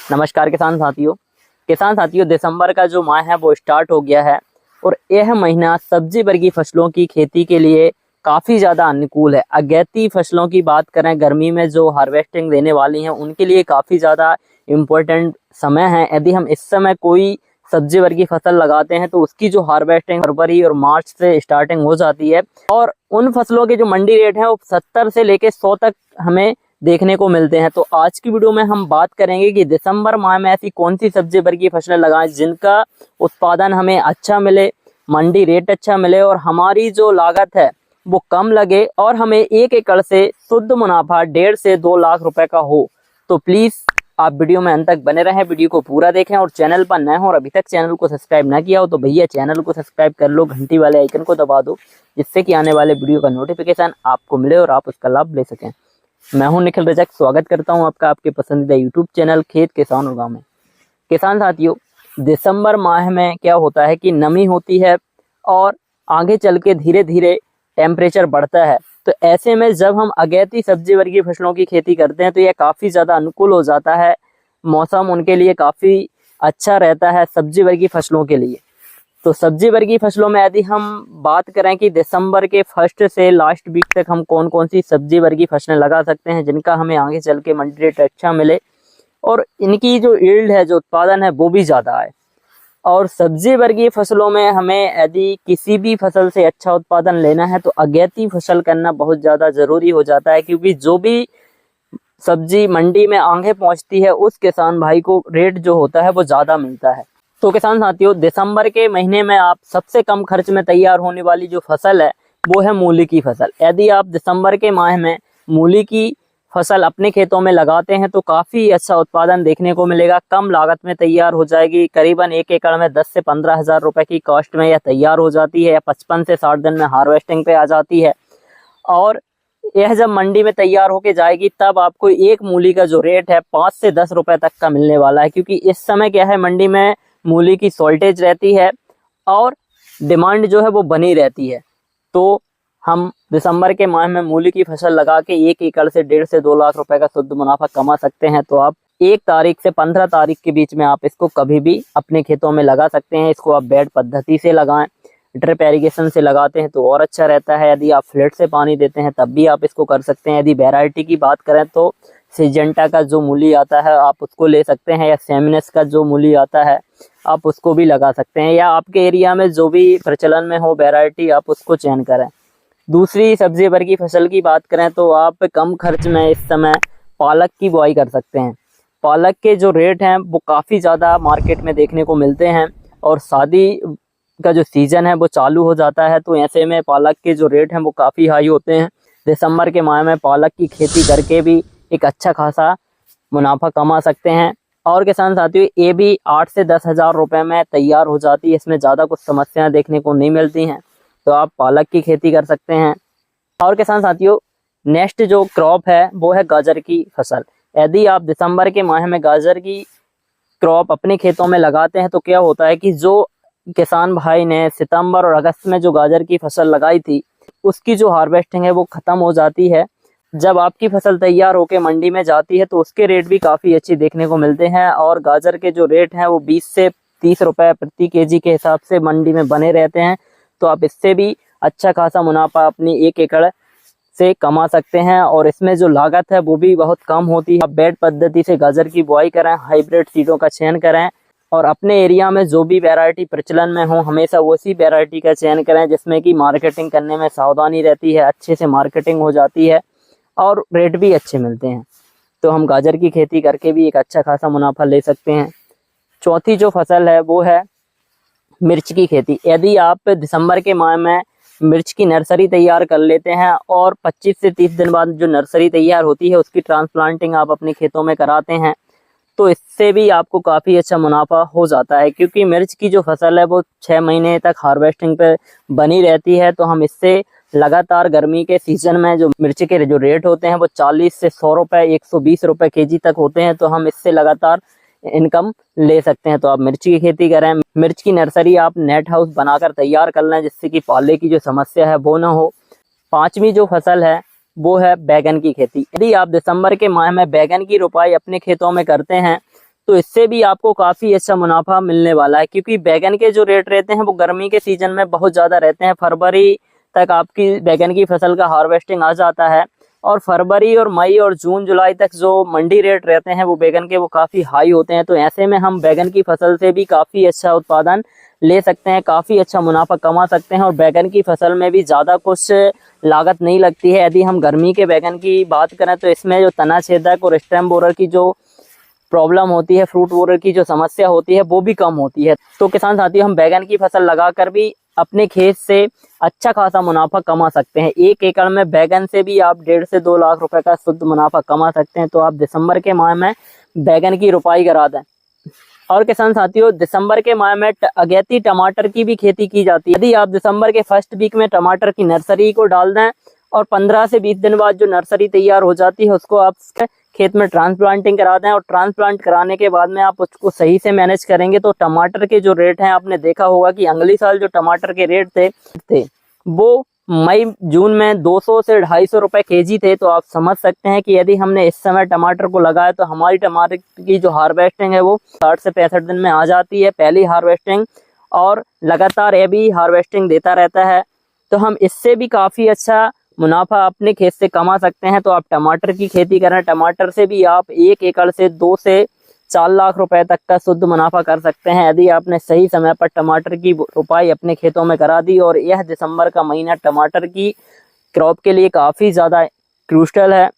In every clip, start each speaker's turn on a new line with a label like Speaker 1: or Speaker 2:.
Speaker 1: नमस्कार किसान साथियों दिसंबर का जो माह है वो स्टार्ट हो गया है और यह महीना सब्जी वर्गीय फसलों की खेती के लिए काफ़ी ज़्यादा अनुकूल है। अगैती फसलों की बात करें, गर्मी में जो हार्वेस्टिंग देने वाली हैं उनके लिए काफ़ी ज़्यादा इम्पोर्टेंट समय है। यदि हम इस समय कोई सब्जी वर्गीय फसल लगाते हैं तो उसकी जो हार्वेस्टिंग फरवरी और मार्च से स्टार्टिंग हो जाती है और उन फसलों के जो मंडी रेट हैं वो 70 से लेके 100 तक हमें देखने को मिलते हैं। तो आज की वीडियो में हम बात करेंगे कि दिसंबर माह में ऐसी कौन सी सब्जी वर्गीय फसलें लगाएं जिनका उत्पादन हमें अच्छा मिले, मंडी रेट अच्छा मिले और हमारी जो लागत है वो कम लगे और हमें 1 एकड़ से शुद्ध मुनाफा 1.5 से 2 लाख रुपए का हो। तो प्लीज आप वीडियो में अंत तक बने रहें, वीडियो को पूरा देखें और चैनल पर नए हो और अभी तक चैनल को सब्सक्राइब ना किया हो तो भैया चैनल को सब्सक्राइब कर लो, घंटी वाले आइकन को दबा दो जिससे कि आने वाले वीडियो का नोटिफिकेशन आपको मिले और आप उसका लाभ ले सकें। मैं हूं निखिल रजक, स्वागत करता हूं आपका आपके पसंदीदा यूट्यूब चैनल खेत किसान और गांव में। किसान साथियों, दिसंबर माह में क्या होता है कि नमी होती है और आगे चल के धीरे धीरे टेम्परेचर बढ़ता है। तो ऐसे में जब हम अगैती सब्जी वर्गीय फसलों की खेती करते हैं तो यह काफ़ी ज़्यादा अनुकूल हो जाता है, मौसम उनके लिए काफ़ी अच्छा रहता है सब्जी वर्गीय फसलों के लिए। तो सब्जी वर्गीय फसलों में यदि हम बात करें कि दिसंबर के फर्स्ट से लास्ट वीक तक हम कौन कौन सी सब्जी वर्गीय फसलें लगा सकते हैं जिनका हमें आगे चल के मंडी रेट अच्छा मिले और इनकी जो यील्ड है, जो उत्पादन है वो भी ज़्यादा आए। और सब्जी वर्गीय फसलों में हमें यदि किसी भी फसल से अच्छा उत्पादन लेना है तो अगैती फसल करना बहुत ज़्यादा ज़रूरी हो जाता है, क्योंकि जो भी सब्जी मंडी में आगे पहुंचती है उस किसान भाई को रेट जो होता है वो ज़्यादा मिलता है। तो किसान साथियों, दिसंबर के महीने में आप सबसे कम खर्च में तैयार होने वाली जो फसल है वो है मूली की फसल। यदि आप दिसंबर के माह में मूली की फसल अपने खेतों में लगाते हैं तो काफ़ी अच्छा उत्पादन देखने को मिलेगा, कम लागत में तैयार हो जाएगी। करीबन 1 एकड़ में 10 से 15 हज़ार रुपए की कॉस्ट में यह तैयार हो जाती है या 55 से 60 दिन में हार्वेस्टिंग पे आ जाती है। और यह जब मंडी में तैयार होके जाएगी तब आपको एक मूली का जो रेट है 5 से 10 रुपए तक का मिलने वाला है, क्योंकि इस समय क्या है, मंडी में मूली की शॉर्टेज रहती है और डिमांड जो है वो बनी रहती है। तो हम दिसंबर के माह में मूली की फसल लगा के 1 एकड़ से 1.5 से 2 लाख रुपए का शुद्ध मुनाफा कमा सकते हैं। तो आप 1 तारीख से 15 तारीख के बीच में आप इसको कभी भी अपने खेतों में लगा सकते हैं। इसको आप बेड पद्धति से लगाएं, ड्रिप इरिगेशन से लगाते हैं तो और अच्छा रहता है। यदि आप फ्लड से पानी देते हैं तब भी आप इसको कर सकते हैं। यदि वैरायटी की बात करें तो सिजेंटा का जो मूली आता है आप उसको ले सकते हैं, या सेमिनस का जो मूली आता है आप उसको भी लगा सकते हैं, या आपके एरिया में जो भी प्रचलन में हो वैरायटी आप उसको चयन करें। दूसरी सब्जी वर्गीय फसल की बात करें तो आप कम खर्च में इस समय पालक की बुआई कर सकते हैं। पालक के जो रेट हैं वो काफ़ी ज़्यादा मार्केट में देखने को मिलते हैं और शादी का जो सीज़न है वो चालू हो जाता है, तो ऐसे में पालक के जो रेट हैं वो काफ़ी हाई होते हैं। दिसंबर के माह में पालक की खेती करके भी एक अच्छा खासा मुनाफा कमा सकते हैं। और किसान साथियों, ये भी 8 से 10 हज़ार रुपये में तैयार हो जाती है, इसमें ज़्यादा कुछ समस्याएं देखने को नहीं मिलती हैं, तो आप पालक की खेती कर सकते हैं। और किसान साथियों, नेक्स्ट जो क्रॉप है वो है गाजर की फसल। यदि आप दिसंबर के माह में गाजर की क्रॉप अपने खेतों में लगाते हैं तो क्या होता है कि जो किसान भाई ने सितंबर और अगस्त में जो गाजर की फसल लगाई थी उसकी जो हार्वेस्टिंग है वो ख़त्म हो जाती है। जब आपकी फसल तैयार होकर मंडी में जाती है तो उसके रेट भी काफ़ी अच्छी देखने को मिलते हैं और गाजर के जो रेट हैं वो 20 से 30 रुपए प्रति केजी के हिसाब से मंडी में बने रहते हैं। तो आप इससे भी अच्छा खासा मुनाफा अपनी 1 एकड़ से कमा सकते हैं और इसमें जो लागत है वो भी बहुत कम होती है। आप बेड पद्धति से गाजर की बुआई करें, हाइब्रिड सीडों का चयन करें और अपने एरिया में जो भी वैरायटी प्रचलन में हो हमेशा उसी वैरायटी का चयन करें जिसमें कि मार्केटिंग करने में सावधानी रहती है, अच्छे से मार्केटिंग हो जाती है और रेट भी अच्छे मिलते हैं। तो हम गाजर की खेती करके भी एक अच्छा खासा मुनाफा ले सकते हैं। चौथी जो फसल है वो है मिर्च की खेती। यदि आप दिसंबर के माह में मिर्च की नर्सरी तैयार कर लेते हैं और 25 से 30 दिन बाद जो नर्सरी तैयार होती है उसकी ट्रांसप्लांटिंग आप अपने खेतों में कराते हैं तो इससे भी आपको काफ़ी अच्छा मुनाफा हो जाता है, क्योंकि मिर्च की जो फसल है वो 6 महीने तक हार्वेस्टिंग पे बनी रहती है। तो हम इससे लगातार गर्मी के सीजन में जो मिर्च के जो रेट होते हैं वो 40 से 100 रुपये 120 रुपये केजी तक होते हैं, तो हम इससे लगातार इनकम ले सकते हैं। तो आप मिर्च की खेती करें, मिर्च की नर्सरी आप नेट हाउस बनाकर तैयार कर लें जिससे कि पाले की जो समस्या है वो ना हो। 5वीं जो फसल है वो है बैगन की खेती। यदि आप दिसंबर के माह में बैगन की रोपाई अपने खेतों में करते हैं तो इससे भी आपको काफी अच्छा मुनाफा मिलने वाला है, क्योंकि बैगन के जो रेट रहते हैं वो गर्मी के सीजन में बहुत ज्यादा रहते हैं। फरवरी तक आपकी बैगन की फसल का हार्वेस्टिंग आ जाता है, और फरवरी और मई और जून जुलाई तक जो मंडी रेट रहते हैं वो बैगन के वो काफी हाई होते हैं। तो ऐसे में हम बैगन की फसल से भी काफी अच्छा उत्पादन ले सकते हैं, काफी अच्छा मुनाफा कमा सकते हैं। और बैगन की फसल में भी ज्यादा कुछ लागत नहीं लगती है। यदि हम गर्मी के बैगन की बात करें तो इसमें जो तना छेदक और स्टेम बोरर की जो प्रॉब्लम होती है, फ्रूट बोरर की जो समस्या होती है, वो भी कम होती है। तो किसान साथियों, हम बैगन की फसल लगाकर भी अपने खेत से अच्छा खासा मुनाफा कमा सकते हैं। 1 एकड़ में बैगन से भी आप 1.5 से 2 लाख रुपए का शुद्ध मुनाफा कमा सकते हैं। तो आप दिसंबर के माह में बैगन की रोपाई करा दें। और किसान साथियों, दिसंबर के माह में अगेती टमाटर की भी खेती की जाती है। यदि आप दिसंबर के फर्स्ट वीक में टमाटर की नर्सरी को डाल दें और 15 से 20 दिन बाद जो नर्सरी तैयार हो जाती है उसको आप खेत में ट्रांसप्लांटिंग करा दें। और ट्रांसप्लांट कराने के बाद में आप उसको सही से मैनेज करेंगे तो टमाटर के जो रेट हैं, आपने देखा होगा कि अगली साल जो टमाटर के रेट थे वो मई जून में 200 से 250 रुपए केजी थे। तो आप समझ सकते हैं कि यदि हमने इस समय टमाटर को लगाया तो हमारी टमाटर की जो हार्वेस्टिंग है वो 60 से 65 दिन में आ जाती है, पहली हार्वेस्टिंग, और लगातार ये भी हार्वेस्टिंग देता रहता है। तो हम इससे भी काफी अच्छा मुनाफा अपने खेत से कमा सकते हैं। तो आप टमाटर की खेती करें, टमाटर से भी आप 1 एकड़ से 2 से 4 लाख रुपए तक का शुद्ध मुनाफा कर सकते हैं, यदि आपने सही समय पर टमाटर की रोपाई अपने खेतों में करा दी। और यह दिसंबर का महीना टमाटर की क्रॉप के लिए काफी ज्यादा क्रूशल है,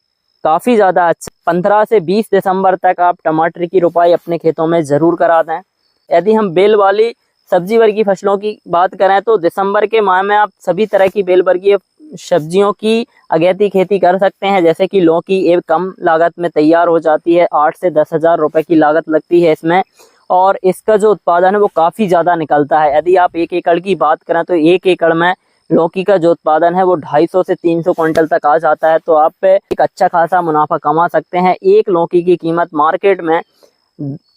Speaker 1: काफी ज्यादा अच्छा। 15 से 20 दिसंबर तक आप टमाटर की रोपाई अपने खेतों में जरूर करा दें। यदि हम बेल वाली सब्जी वर्गीय फसलों की बात करें तो दिसंबर के माह में आप सभी तरह की बेल वर्गीय सब्जियों की अगेती खेती कर सकते हैं। जैसे कि लौकी एक कम लागत में तैयार हो जाती है, 8 से 10 हजार रुपए की लागत लगती है इसमें, और इसका जो उत्पादन है वो काफी ज्यादा निकलता है। यदि आप 1 एकड़ की बात करें तो 1 एकड़ में लौकी का जो उत्पादन है वो 250 से 300 क्विंटल तक आ जाता है। तो आप एक अच्छा खासा मुनाफा कमा सकते हैं। एक लौकी की कीमत मार्केट में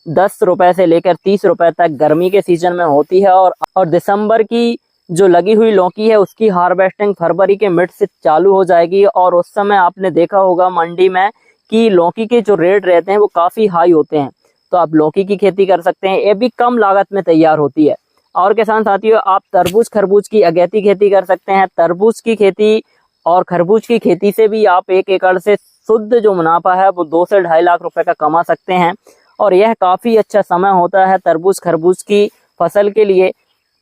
Speaker 1: 10 रुपए से लेकर 30 रुपए तक गर्मी के सीजन में होती है। और दिसंबर की जो लगी हुई लौकी है उसकी हार्वेस्टिंग फरवरी के मिड से चालू हो जाएगी। और उस समय आपने देखा होगा मंडी में कि लौकी के जो रेट रहते हैं वो काफी हाई होते हैं। तो आप लौकी की खेती कर सकते हैं, ये भी कम लागत में तैयार होती है। और किसान साथियों, आप तरबूज खरबूज की अगेती खेती कर सकते हैं। तरबूज की खेती और खरबूज की खेती से भी आप 1 एकड़ से शुद्ध जो मुनाफा है वो 2 से 2.5 लाख रुपए का कमा सकते हैं। और यह काफी अच्छा समय होता है तरबूज खरबूज की फसल के लिए।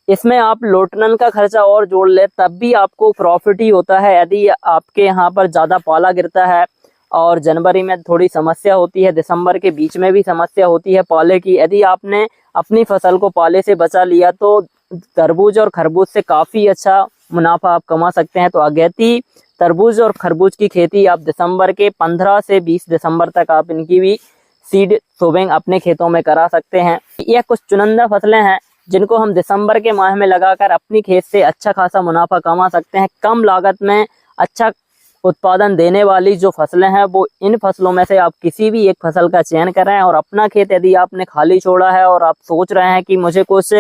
Speaker 1: इसमें आप लोटनन का खर्चा और जोड़ ले तब भी आपको प्रॉफिट ही होता है। यदि आपके यहाँ पर ज्यादा पाला गिरता है और जनवरी में थोड़ी समस्या होती है, दिसंबर के बीच में भी समस्या होती है पाले की, यदि आपने अपनी फसल को पाले से बचा लिया तो तरबूज और खरबूज से काफी अच्छा मुनाफा आप कमा सकते हैं। तो अगेती तरबूज और खरबूज की खेती आप दिसंबर के 15 से 20 दिसंबर तक आप इनकी भी सीड सोविंग अपने खेतों में करा सकते हैं। यह कुछ चुनिंदा फसलें हैं जिनको हम दिसंबर के माह में लगाकर अपनी खेत से अच्छा खासा मुनाफा कमा सकते हैं। कम लागत में अच्छा उत्पादन देने वाली जो फसलें हैं वो इन फसलों में से आप किसी भी एक फसल का चयन करें। और अपना खेत यदि आपने खाली छोड़ा है और आप सोच रहे हैं कि मुझे कुछ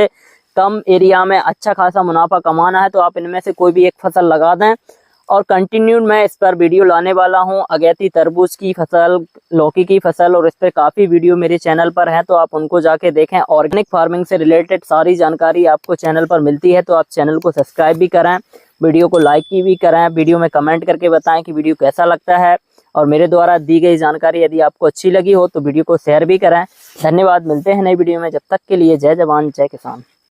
Speaker 1: कम एरिया में अच्छा खासा मुनाफा कमाना है, तो आप इनमें से कोई भी एक फसल लगा दें। और कंटिन्यूड मैं इस पर वीडियो लाने वाला हूं, अगेती तरबूज की फसल, लौकी की फसल, और इस पर काफ़ी वीडियो मेरे चैनल पर हैं, तो आप उनको जाके देखें। ऑर्गेनिक फार्मिंग से रिलेटेड सारी जानकारी आपको चैनल पर मिलती है, तो आप चैनल को सब्सक्राइब भी करें, वीडियो को लाइक भी करें, वीडियो में कमेंट करके बताएं कि वीडियो कैसा लगता है। और मेरे द्वारा दी गई जानकारी यदि आपको अच्छी लगी हो तो वीडियो को शेयर भी करें। धन्यवाद, मिलते हैं नई वीडियो में, जब तक के लिए जय जवान जय किसान।